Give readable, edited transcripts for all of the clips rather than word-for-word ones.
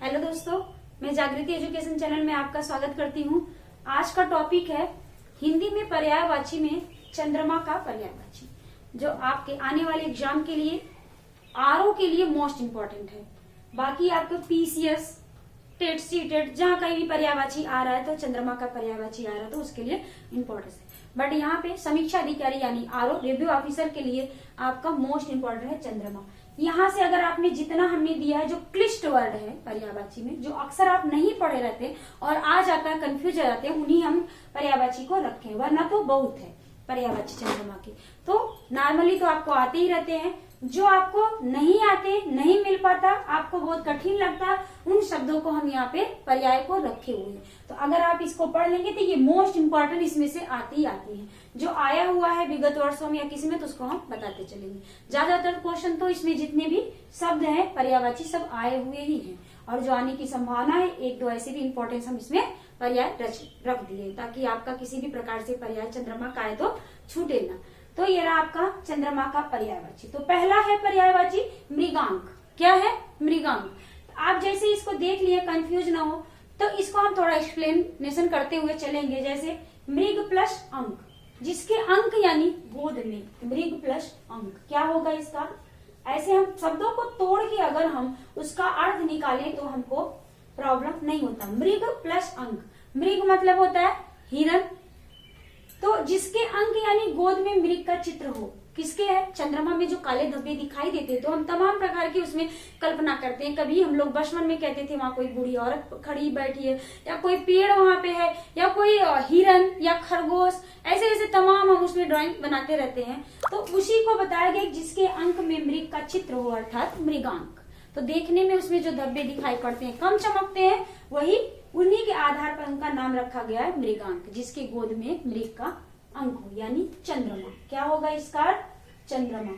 Hello दोस्तों, मैं जागृति एजुकेशन चैनल में आपका स्वागत करती हूँ। आज का टॉपिक है हिंदी में पर्यायवाची में चंद्रमा का पर्यायवाची, जो आपके आने वाले एग्जाम के लिए आरओ के लिए मोस्ट इम्पोर्टेंट है। बाकी आपको पीसीएस, टेट, सीटेट जहाँ कहीं भी पर्यायवाची आ रहा है तो चंद्रमा का पर्यायवाची आ रहा है तो उसके लिए इम्पोर्टेंस है। बट यहाँ पे समीक्षा अधिकारी यानी आरओ रिव्यू ऑफिसर के लिए आपका मोस्ट इम्पोर्टेंट है चंद्रमा। यहाँ से अगर आपने जितना हमने दिया है जो क्लिष्ट वर्ड है पर्यायवाची में, जो अक्सर आप नहीं पढ़े रहते और आ जाता है, कंफ्यूज हो जाते हैं, उन्हीं हम पर्यायवाची को रखें, वरना तो बहुत है पर्यायवाची चंद्रमा के। तो नॉर्मली तो आपको आते ही रहते हैं, जो आपको नहीं आते, नहीं मिल पाता, आपको बहुत कठिन लगता, उन शब्दों को हम यहाँ पे पर्याय को रखे हुए हैं। तो अगर आप इसको पढ़ लेंगे तो ये मोस्ट इम्पोर्टेंट इसमें से आती है। जो आया हुआ है विगत वर्षों में या किसी में तो उसको हम बताते चलेंगे। ज्यादातर क्वेश्चन तो इसमें जितने भी शब्द हैं पर्यायवाची सब आए हुए ही हैं, और जो आने की संभावना है एक दो ऐसे भी इम्पोर्टेंस हम इसमें पर्याय रख दिए, ताकि आपका किसी भी प्रकार से पर्याय चंद्रमा का है तो छूटे ना। तो ये रहा आपका चंद्रमा का पर्यायवाची। तो पहला है पर्यायवाची मृगांक। क्या है? मृगांक। आप जैसे इसको देख लिए कंफ्यूज ना हो तो इसको हम थोड़ा एक्सप्लेनेशन करते हुए चलेंगे। जैसे मृग प्लस अंक, जिसके अंक यानी गोद में, मृग प्लस अंक क्या होगा इसका? ऐसे हम शब्दों को तोड़ के अगर हम उसका अर्थ निकालें तो हमको प्रॉब्लम नहीं होता। मृग प्लस अंक, मृग मतलब होता है हिरन, तो जिसके अंक यानी गोद में मृग का चित्र हो। किसके है? चंद्रमा में जो काले धब्बे दिखाई देते तो हम तमाम प्रकार की उसमें कल्पना करते हैं। कभी हम लोग बचपन में कहते थे वहां कोई बूढ़ी औरत खड़ी बैठी है, या कोई पेड़ वहां पे है, या कोई हिरन या खरगोश, ऐसे ऐसे तमाम हम उसमें ड्राइंग बनाते रहते हैं। तो उसी को बताया गया जिसके अंक में मृग का चित्र हो, अर्थात मृगांक। तो देखने में उसमें जो धब्बे दिखाई पड़ते हैं, कम चमकते हैं, वही उन्हीं के आधार पर उनका नाम रखा गया है मृगांक, जिसके गोद में मृग का अंक हो, यानी चंद्रमा। क्या होगा इसका? चंद्रमा।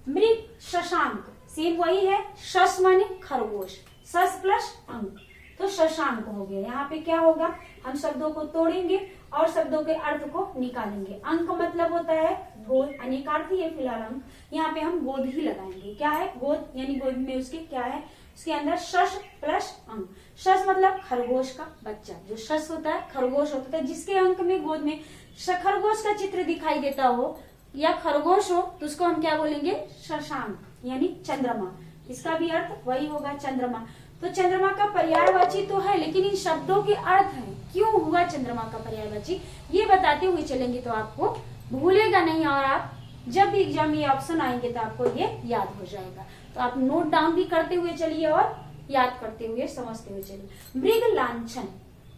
मृग शशांक, सेम वही है, शश माने खरगोश, शश प्लस अंक तो शशांक हो गया। यहाँ पे क्या होगा? हम शब्दों को तोड़ेंगे और शब्दों के अर्थ को निकालेंगे। अंक मतलब होता है गोद, अनेकार्थी है फिलहाल अंक, यहाँ पे हम गोद ही लगाएंगे। क्या है? गोद, यानी गोद में उसके क्या है? उसके अंदर शश प्लस अंक। शश मतलब खरगोश का बच्चा, जो शश होता है खरगोश होता है, जिसके अंक में गोद में खरगोश का चित्र दिखाई देता हो या खरगोश हो तो उसको हम क्या बोलेंगे? शशांक, यानी चंद्रमा। इसका भी अर्थ वही होगा, चंद्रमा। तो चंद्रमा का पर्यायवाची तो है, लेकिन इन शब्दों के अर्थ है, क्यों हुआ चंद्रमा का पर्यायवाची, ये बताते हुए चलेंगे तो आपको भूलेगा नहीं, और आप जब भी एग्जाम में ऑप्शन आएंगे तो आपको ये याद हो जाएगा। तो आप नोट डाउन भी करते हुए चलिए और याद करते हुए, समझते हुए चलिए। मृग लांछन,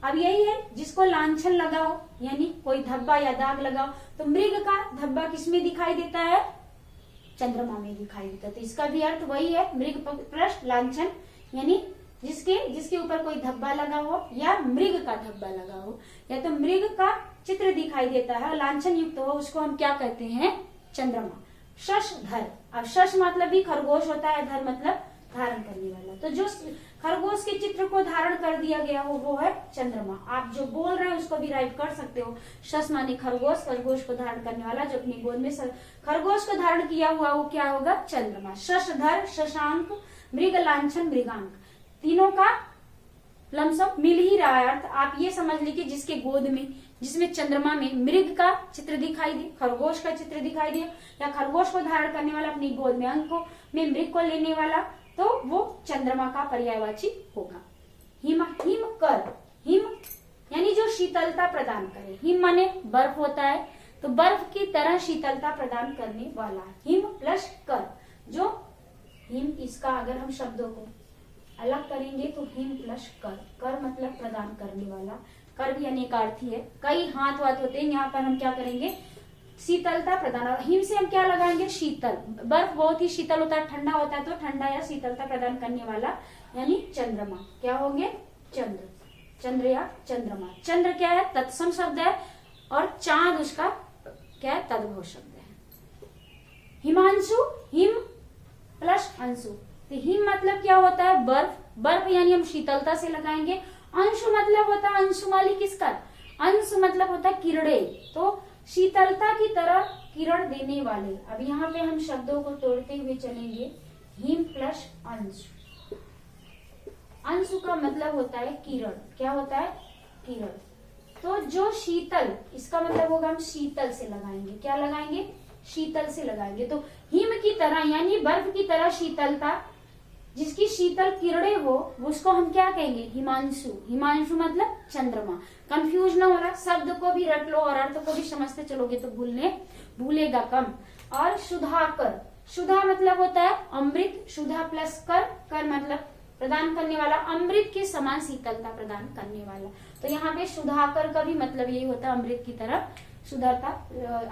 अब यही है जिसको लांछन लगाओ, यानी कोई धब्बा या दाग लगाओ, तो मृग का धब्बा किसमें दिखाई देता है? चंद्रमा में दिखाई देता है। तो इसका भी अर्थ वही है, मृग प्लस लांछन, यानी जिसके ऊपर कोई धब्बा लगा हो या मृग का धब्बा लगा हो, या तो मृग का चित्र दिखाई देता है, लांछन युक्त हो, उसको हम क्या कहते हैं? चंद्रमा। शशधर, अब शश मतलब भी खरगोश होता है, धर मतलब धारण करने वाला, तो जो खरगोश के चित्र को धारण कर दिया गया हो वो है चंद्रमा। आप जो बोल रहे हैं उसको भी राइट कर सकते हो। शश माने खरगोश, खरगोश को धारण करने वाला, जो अपनी गोद में खरगोश को धारण किया हुआ वो क्या होगा? चंद्रमा। शशधर, शशांक, मृग लांछन, मृगांक, तीनों का लमसम मिल ही रहा है अर्थ। आप ये समझ लीजिए जिसके गोद में, जिसमें चंद्रमा में मृग का चित्र दिखाई दे, खरगोश का चित्र दिखाई दे, या खरगोश को धारण करने वाला, अपनी गोद में अंक में मृग को लेने वाला, तो वो चंद्रमा का पर्यायवाची होगा। हिम, हिम कर, हिम यानी जो शीतलता प्रदान करे। हिम माने बर्फ होता है, तो बर्फ की तरह शीतलता प्रदान करने वाला। हिम प्लस कर, जो हिम, इसका अगर हम शब्दों को अलग करेंगे तो हिम प्लस कर, कर मतलब प्रदान करने वाला, कर भी अनेकार्थी है, कई हाथ वाथ होते हैं, यहाँ पर हम क्या करेंगे? शीतलता प्रदान। हिम से हम क्या लगाएंगे? शीतल, बर्फ बहुत ही शीतल होता है, ठंडा होता है, तो ठंडा या शीतलता प्रदान करने वाला, यानी चंद्रमा। क्या होंगे? चंद्र, चंद्र या चंद्रमा। चंद्र क्या है? तत्सम शब्द है, और चांद उसका क्या है? तद्भव शब्द है। हिमांशु, हिम प्लस अंशु, तो हिम मतलब क्या होता है? बर्फ, बर्फ यानी हम शीतलता से लगाएंगे। अंशु मतलब होता है, अंशुमाली किसका? अंश मतलब होता है किरणें, तो शीतलता की तरह किरण देने वाले। अब यहाँ पे हम शब्दों को तोड़ते हुए चलेंगे। हिम प्लस अंश, अंशु का मतलब होता है किरण। क्या होता है? किरण। तो जो शीतल, इसका मतलब होगा हम शीतल से लगाएंगे। क्या लगाएंगे? शीतल से लगाएंगे। तो हिम की तरह यानी बर्फ की तरह शीतलता, जिसकी शीतल किरणें हो, उसको हम क्या कहेंगे? हिमांशु। हिमांशु मतलब चंद्रमा। कंफ्यूज ना हो रहा, शब्द को भी रट लो और अर्थ को भी समझते चलोगे तो भूलेगा कम। और सुधाकर, सुधा मतलब होता है अमृत, सुधा प्लस कर मतलब प्रदान करने वाला, अमृत के समान शीतलता प्रदान करने वाला। तो यहाँ पे सुधाकर का भी मतलब यही होता है, अमृत की तरह सुधरता,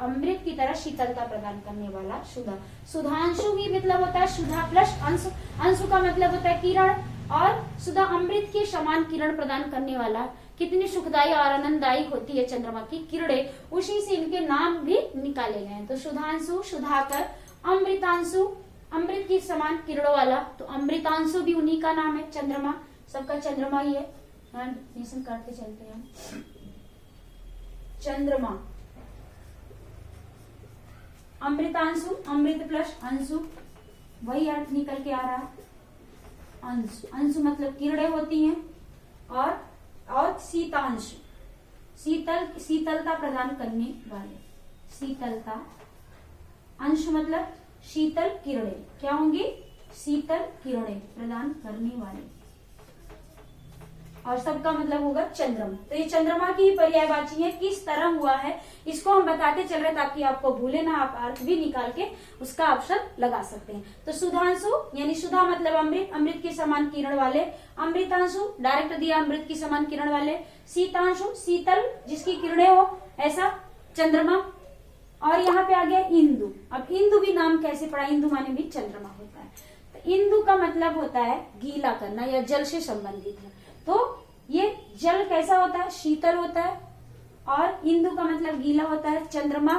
अमृत की तरह शीतलता प्रदान करने वाला सुधा। सुधांशु भी मतलब होता है सुधा प्लस अंशु। अंशु का मतलब होता है किरण, और सुधा अमृत के समान किरण प्रदान करने वाला। कितनी सुखदायी और आनंददायी होती है चंद्रमा की किरणें, उसी से इनके नाम भी निकाले गए हैं। तो सुधांशु, सुधाकर, अमृतांशु, अमृत की समान किरणों वाला। तो अमृतांशु भी उन्हीं का नाम है, चंद्रमा, सबका चंद्रमा ही है। डेफिनेशन करते चलते हैं। चंद्रमा, अमृतांशु, अमृत प्लस अंशु, वही अर्थ निकल के आ रहा है। अंशु, अंशु मतलब किरणें होती हैं। और शीतांशु, शीतलता प्रदान करने वाले, शीतलता। अंशु मतलब शीतल किरणें, क्या होंगी? शीतल किरणें प्रदान करने वाले। और सबका मतलब होगा चंद्रमा। तो ये चंद्रमा की पर्यायवाची है, किस तरह हुआ है इसको हम बताते चल रहे ताकि आपको भूले ना, आप अर्थ भी निकाल के उसका ऑप्शन लगा सकते हैं। तो सुधांशु यानी सुधा मतलब अमृत, अमृत के समान किरण वाले। अमृतांशु डायरेक्ट दिया, अमृत की समान किरण वाले। शीतांशु शीतल जिसकी किरणें हो, ऐसा चंद्रमा। और यहाँ पे आ गया इंदु। अब इंदु भी नाम कैसे पड़ा? इंदु माने भी चंद्रमा होता है। तो इंदु का मतलब होता है गीला करना या जल से संबंधित है। तो ये जल कैसा होता है? शीतल होता है। और इंदु का मतलब गीला होता है। चंद्रमा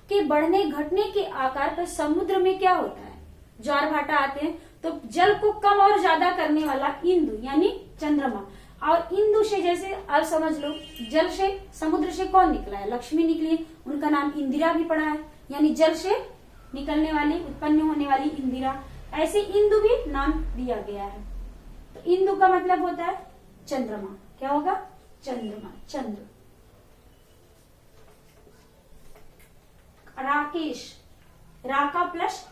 के बढ़ने घटने के आकार पर समुद्र में क्या होता है? ज्वार भाटा आते हैं, तो जल को कम और ज्यादा करने वाला इंदु यानी चंद्रमा। और इंदु से जैसे अब समझ लो, जल से समुद्र से कौन निकला है? लक्ष्मी निकली, उनका नाम इंदिरा भी पड़ा है, यानी जल से निकलने वाली, उत्पन्न होने वाली इंदिरा। ऐसे इंदु भी नाम दिया गया है। तो इंदु का मतलब होता है चंद्रमा। क्या होगा? चंद्रमा, चंद्र। राकेश, राका प्लस